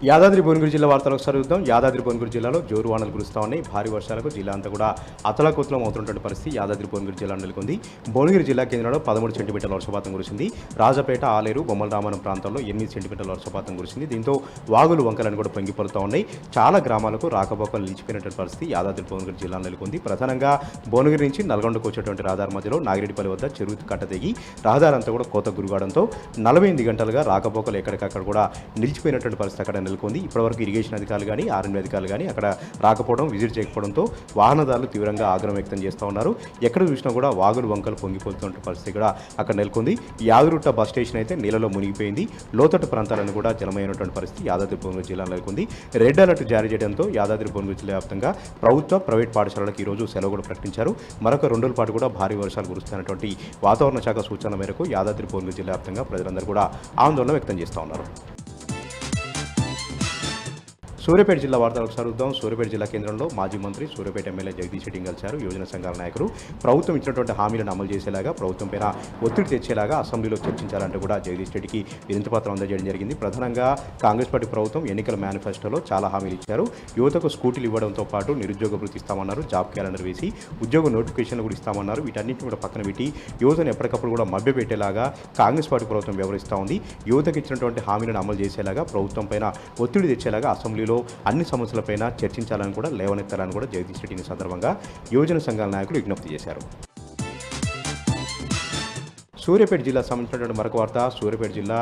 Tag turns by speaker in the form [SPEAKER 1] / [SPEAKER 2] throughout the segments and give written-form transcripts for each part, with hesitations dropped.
[SPEAKER 1] యాదాద్రి భువనగిరి జిల్లా వార్తలు ఒకసారి చూద్దాం. యాదాద్రి భువనగిరి జిల్లాలో జోరు వానలు కురుస్తా ఉన్నాయి. భారీ వర్షాలకు జిల్లా అంతా కూడా అతలాకుతలం అవుతున్నటువంటి పరిస్థితి యాదాద్రి భువనగిరి జిల్లా నెలకొంది. భువనగిరి జిల్లా కేంద్రంలో 13 సెంటీమీటర్ల వర్షపాతం కురిసింది. రాజపేట, ఆలేరు, బొమ్మల రామానం ప్రాంతాల్లో 8 సెంటీమీటర్ల వర్షపాతం కురిసింది. దీంతో వాగులు వంకలను కూడా పొంగిపొరుతూ ఉన్నాయి. చాలా గ్రామాలకు రాకపోకలు నిలిచిపోయినటువంటి పరిస్థితి యాదాద్రి భువనగిరి జిల్లా నెలకొంది. ప్రధానంగా భువనగిరి నుంచి నల్గొండకు వచ్చేటువంటి రహదారి మధ్యలో నాగిరెడ్డిపల్లి వద్ద చెరువు కట్ట తెగి రహదారి అంతా కూడా కోత గురుగాడంతో 48 గంటలుగా రాకపోకలు ఎక్కడికక్కడ కూడా నిలిచిపోయినటువంటి పరిస్థితి అక్కడ నెలకొంది. ఇప్పటివరకు ఇరిగేషన్ అధికారులు కానీ ఆర్ఎండ్బీ అధికారులు కానీ అక్కడ రాకపోవడం, విజిట్ చేయకపోవడంతో వాహనదారులు తీవ్రంగా ఆగ్రహం వ్యక్తం చేస్తూ ఉన్నారు. ఎక్కడ చూసినా కూడా వాగులు వంకలు పొంగిపోతున్న పరిస్థితి కూడా అక్కడ నెలకొంది. యాదగిరిగుట్ట బస్ స్టేషన్ అయితే నీళ్ళలో మునిగిపోయింది. లోతట్టు ప్రాంతాలను కూడా జలమైనటువంటి పరిస్థితి యాదాద్రి భువనగిరి జిల్లా నెలకొంది. రెడ్ అలర్ట్ జారీ చేయడంతో యాదాద్రి భువనగిరి జిల్లా వ్యాప్తంగా ప్రభుత్వ, ప్రైవేట్ పాఠశాలలకు ఈరోజు సెలవు కూడా ప్రకటించారు. మరొక 2 రోజుల పాటు కూడా భారీ వర్షాలు కురుస్తున్నటువంటి వాతావరణ శాఖ సూచనల మేరకు యాదాద్రి భువనగిరి జిల్లా వ్యాప్తంగా ప్రజలందరూ కూడా ఆందోళన వ్యక్తం చేస్తూ ఉన్నారు. సూర్యాపేట జిల్లా వార్తలు ఒకసారి చూద్దాం. సూర్యాపేట జిల్లా కేంద్రంలో మాజీ మంత్రి, సూర్యాపేట ఎమ్మెల్యే జగదీష్ రెడ్డి కలిశారు. యువజన సంఘాల నాయకులు ప్రభుత్వం ఇచ్చినటువంటి హామీలను అమలు చేసేలాగా, ప్రభుత్వం పైన ఒత్తిడి తెచ్చేలాగా అసెంబ్లీలో చర్చించాలంటూ కూడా జగదీష్ రెడ్డికి వినతిపత్రం అందజేయడం జరిగింది. ప్రధానంగా కాంగ్రెస్ పార్టీ ప్రభుత్వం ఎన్నికల మేనిఫెస్టోలో చాలా హామీలు ఇచ్చారు. యువతకు స్కూటీలు ఇవ్వడంతో పాటు నిరుద్యోగ వృత్తి ఇస్తామన్నారు. జాబ్ క్యాలెండర్ వేసి ఉద్యోగ నోటిఫికేషన్లు కూడా ఇస్తామన్నారు. వీటన్నింటిని కూడా పక్కన పెట్టి యువతను ఎప్పటికప్పుడు కూడా మభ్యపెట్టేలాగా కాంగ్రెస్ పార్టీ ప్రభుత్వం వ్యవహరిస్తూ ఉంది. యువతకు ఇచ్చినటువంటి హామీలను అమలు చేసేలాగా, ప్రభుత్వం పైన ఒత్తిడి తెచ్చేలాగా అసెంబ్లీలో అన్ని సమస్యలపైన చర్చించాలని కూడా, లేవనెత్తాలని కూడా జగదీష్ రెడ్డిని సందర్భంగా యువజన సంఘాల నాయకులు విజ్ఞప్తి చేశారు. సూర్యాపేట జిల్లా సంబంధించినటువంటి మరొక వార్త. సూర్యాపేట జిల్లా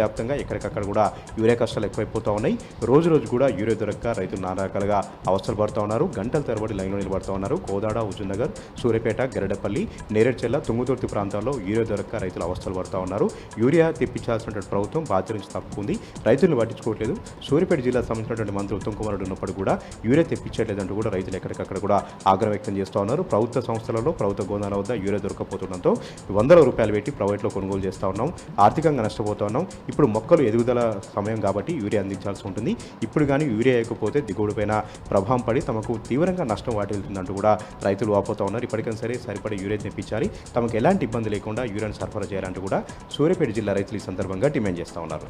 [SPEAKER 1] వ్యాప్తంగా ఎక్కడికక్కడ కూడా యూరియా కష్టాలు ఎక్కువైపోతూ ఉన్నాయి. రోజు కూడా యూరియా దొరక్క రైతులు నానా రకాలుగా అవస్థలు పడుతూ ఉన్నారు. గంటల తరబడి లైన్లో నిలబడుతూ ఉన్నారు. కోదాడ, హుజూర్నగర్, సూర్యాపేట, గరిడపల్లి, నేరేడ్చెల్ల, తుంగతుర్తి ప్రాంతాల్లో యూరియా దొరక్క రైతులు అవస్థలు పడుతూ ఉన్నారు. యూరియా తెప్పించాల్సినటువంటి ప్రభుత్వం బాధ్యత నుంచి తప్పుకుంది. రైతులను పట్టించుకోవట్లేదు. సూర్యాపేట జిల్లా సంబంధించినటువంటి మంత్రి ఉత్తమ్ కుమార్ రెడ్డి ఉన్నప్పుడు కూడా యూరియా తెప్పించట్లేదంటూ కూడా రైతులు ఎక్కడికక్కడ కూడా ఆగ్రహం వ్యక్తం చేస్తూ ఉన్నారు. ప్రభుత్వ సంస్థలలో, ప్రభుత్వ గోదాల వద్ద యూరియా దొరకపోతుండడంతో వందల రూపాయలు పెట్టి ప్రైవేట్లో కొనుగోలు చేస్తూ ఉన్నాం. ఆర్థికంగా నష్టపోతూ ఉన్నాం. ఇప్పుడు మొక్కలు ఎదుగుదల సమయం కాబట్టి యూరియా అందించాల్సి ఉంటుంది. ఇప్పుడు కానీ యూరియా వేయకపోతే దిగుబడిపైన ప్రభావం పడి తమకు తీవ్రంగా నష్టం వాటిల్తుందంటూ కూడా రైతులు వాపోతూ ఉన్నారు. ఇప్పటికైనా సరే సరిపడే యూరియా తెప్పించాలి, తమకు ఎలాంటి ఇబ్బంది లేకుండా యూరియాను సరఫరా చేయాలంటూ కూడా సూర్యాపేట జిల్లా రైతులు ఈ సందర్భంగా డిమాండ్ చేస్తూ ఉన్నారు.